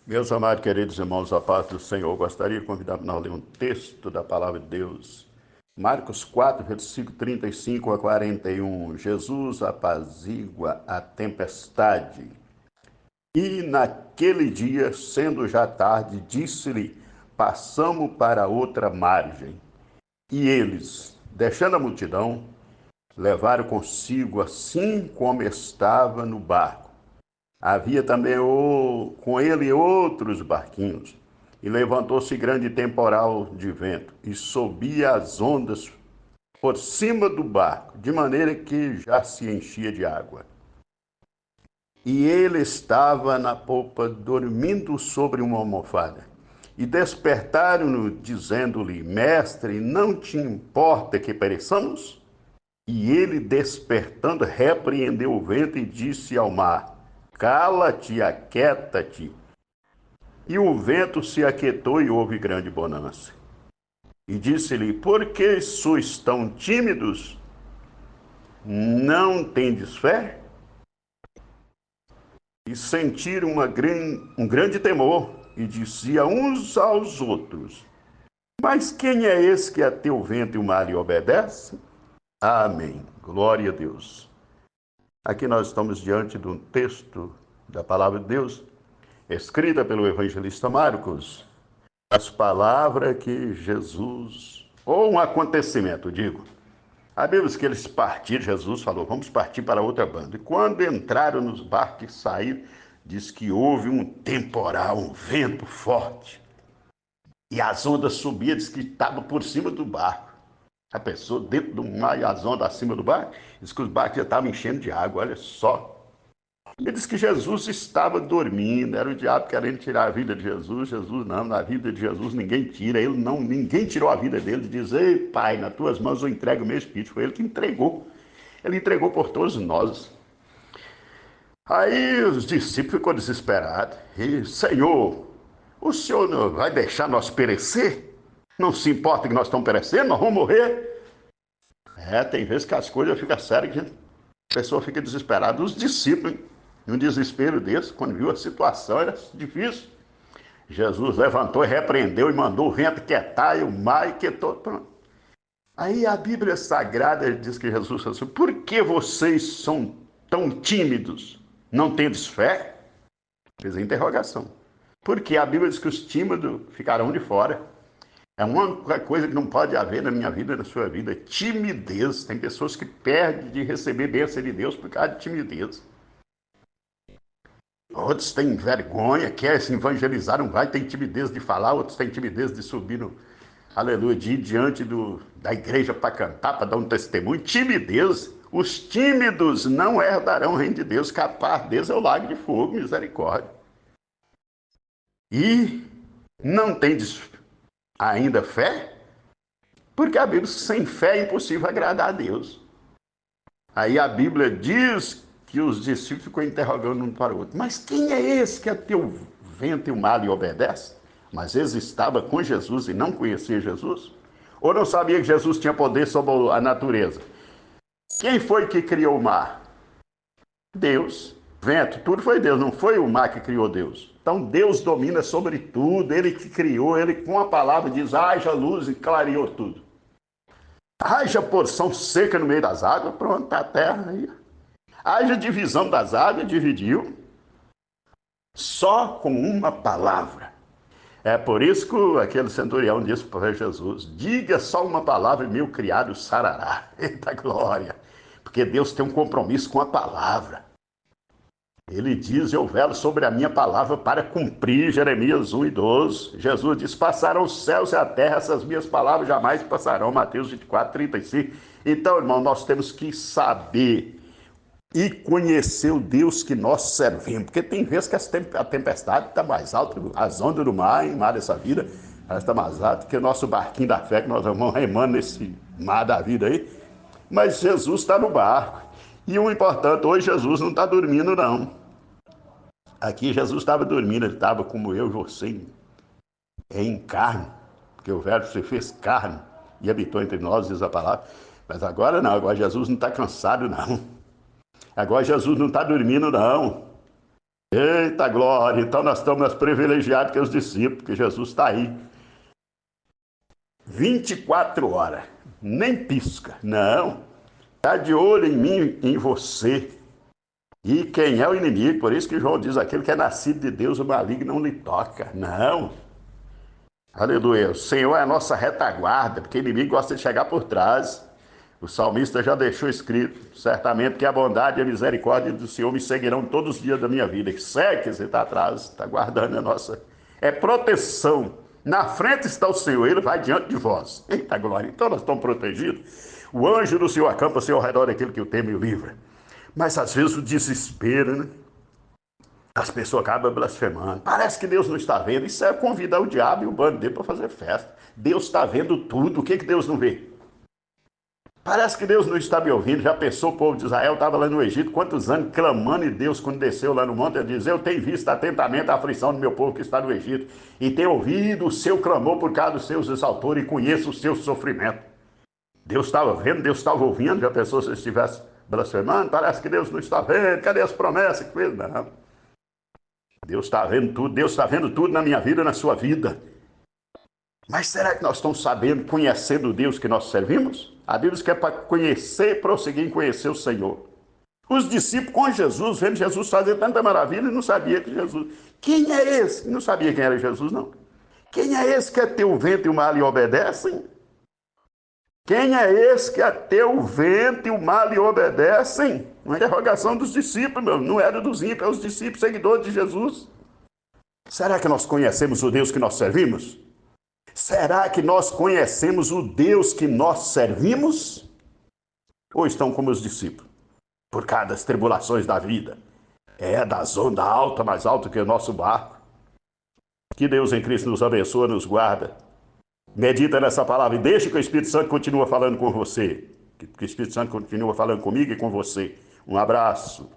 Meus amados, queridos irmãos, a paz do Senhor, gostaria de convidar para nós ler um texto da palavra de Deus. Marcos 4, versículo 35 a 41. Jesus apazigua a tempestade. E naquele dia, sendo já tarde, disse-lhe: passamos para outra margem. E eles, deixando a multidão, levaram consigo assim como estava no barco. Havia também com ele outros barquinhos, e levantou-se grande temporal de vento, e subia as ondas por cima do barco, de maneira que já se enchia de água. E ele estava na popa, dormindo sobre uma almofada. E despertaram-no, dizendo-lhe: Mestre, não te importa que pereçamos? E ele, despertando, repreendeu o vento e disse ao mar: Cala-te, aquieta-te. E o vento se aquietou e houve grande bonança. E disse-lhe: Por que sois tão tímidos? Não tendes fé? E sentiram um grande temor, e dizia uns aos outros: Mas quem é esse que a teu vento e o mar lhe obedece? Amém. Glória a Deus. Aqui nós estamos diante de um texto da palavra de Deus, escrita pelo evangelista Marcos, as palavras que Jesus, ou um acontecimento, digo. A Bíblia diz que eles partiram, Jesus falou, vamos partir para outra banda. E quando entraram nos barcos e saíram, diz que houve um temporal, um vento forte. E as ondas subiam, diz que estavam por cima do barco. A pessoa dentro do mar e as ondas acima do barco, diz que os barcos já estavam enchendo de água, olha só. Ele disse que Jesus estava dormindo, era o diabo querendo tirar a vida de Jesus. Jesus não, na vida de Jesus ninguém tira, ele não, ninguém tirou a vida dele. Diz: Ei, Pai, nas tuas mãos eu entrego o meu espírito. Foi ele que entregou, ele entregou por todos nós. Aí os discípulos ficou desesperados. E, Senhor, o Senhor não vai deixar nós perecer? Não se importa que nós estamos perecendo, nós vamos morrer. Tem vezes que as coisas ficam sérias, gente. A pessoa fica desesperada. Os discípulos, num desespero desse, quando viu a situação, era difícil. Jesus levantou e repreendeu e mandou o vento quietar e o mar quietou. Pronto. Aí a Bíblia Sagrada diz que Jesus falou assim: por que vocês são tão tímidos? Não tendes fé? Fez a interrogação. Porque a Bíblia diz que os tímidos ficarão de fora. É uma coisa que não pode haver na minha vida, na sua vida: timidez. Tem pessoas que perdem de receber bênção de Deus por causa de timidez. Outros têm vergonha, querem se evangelizar, não vai, tem timidez de falar. Outros têm timidez de subir no, aleluia, de ir diante da igreja para cantar, para dar um testemunho. Timidez. Os tímidos não herdarão o reino de Deus. Capaz deles é o lago de fogo, misericórdia. E não tem ainda fé? Porque a Bíblia diz que sem fé é impossível agradar a Deus. Aí a Bíblia diz que os discípulos ficam interrogando um para o outro: mas quem é esse que a teu vento e o mar lhe obedece? Mas eles estavam com Jesus e não conheciam Jesus? Ou não sabia que Jesus tinha poder sobre a natureza? Quem foi que criou o mar? Deus. Vento, tudo foi Deus, não foi o mar que criou Deus. Então Deus domina sobre tudo, ele que criou, ele com a palavra diz: haja luz, e clareou tudo. Haja porção seca no meio das águas, pronto, tá a terra aí. Haja divisão das águas, dividiu. Só com uma palavra. É por isso que aquele centurião disse para Jesus: diga só uma palavra e meu criado sarará. Eita glória! Porque Deus tem um compromisso com a palavra. Ele diz: eu velo sobre a minha palavra para cumprir. Jeremias 1:12. Jesus diz: passarão os céus e a terra, essas minhas palavras jamais passarão. Mateus 24:35. Então, irmão, nós temos que saber e conhecer o Deus que nós servimos. Porque tem vezes que a tempestade está mais alta, as ondas do mar, em mar dessa vida, ela está mais alta que o nosso barquinho da fé, que nós vamos remando nesse mar da vida aí. Mas Jesus está no barco. E o importante, hoje Jesus não está dormindo, não. Aqui Jesus estava dormindo, ele estava como eu e você, em carne, porque o Verbo se fez carne e habitou entre nós, diz a palavra. Mas agora não, agora Jesus não está cansado, não. Agora Jesus não está dormindo, não. Eita glória! Então nós estamos mais privilegiados que os discípulos, porque Jesus está aí. 24 horas. Nem pisca. Não. Está de olho em mim, em você. E quem é o inimigo? Por isso que João diz: aquele que é nascido de Deus, o maligno não lhe toca. Não. Aleluia. O Senhor é a nossa retaguarda, porque o inimigo gosta de chegar por trás. O salmista já deixou escrito: certamente que a bondade e a misericórdia do Senhor me seguirão todos os dias da minha vida. Que segue, que você está atrás, está guardando a nossa. É proteção. Na frente está o Senhor, ele vai diante de vós. Eita glória. Então nós estamos protegidos. O anjo do Senhor acampa-se ao redor daquele que o teme e o livra. Mas às vezes o desespero, né? As pessoas acabam blasfemando. Parece que Deus não está vendo. Isso é convidar o diabo e o bando dele para fazer festa. Deus está vendo tudo. O que Deus não vê? Parece que Deus não está me ouvindo. Já pensou, o povo de Israel estava lá no Egito, quantos anos clamando, e Deus, quando desceu lá no monte, ele diz: eu tenho visto atentamente a aflição do meu povo que está no Egito, e tenho ouvido o seu clamor por causa dos seus exaltores, e conheço o seu sofrimento. Deus estava vendo, Deus estava ouvindo. Já pensou se estivesse blasfemando? Parece que Deus não está vendo. Cadê as promessas que fez? Não. Deus está vendo tudo. Deus está vendo tudo na minha vida, na sua vida. Mas será que nós estamos sabendo, conhecendo o Deus que nós servimos? A Bíblia diz que é para conhecer, prosseguir em conhecer o Senhor. Os discípulos com Jesus, vendo Jesus fazer tanta maravilha, não sabia que Jesus... Quem é esse? Não sabia quem era Jesus, não. Quem é esse que é teu vento e o mar lhe obedecem? Quem é esse que até o vento e o mar lhe obedecem? Uma interrogação dos discípulos, meu. Não era dos ímpios, é os discípulos, seguidores de Jesus. Será que nós conhecemos o Deus que nós servimos? Será que nós conhecemos o Deus que nós servimos? Ou estão como os discípulos, por causa das tribulações da vida? É das ondas altas, mais alto que o nosso barco. Que Deus em Cristo nos abençoe, nos guarda. Medita nessa palavra e deixa que o Espírito Santo continue falando com você. Que o Espírito Santo continue falando comigo e com você. Um abraço.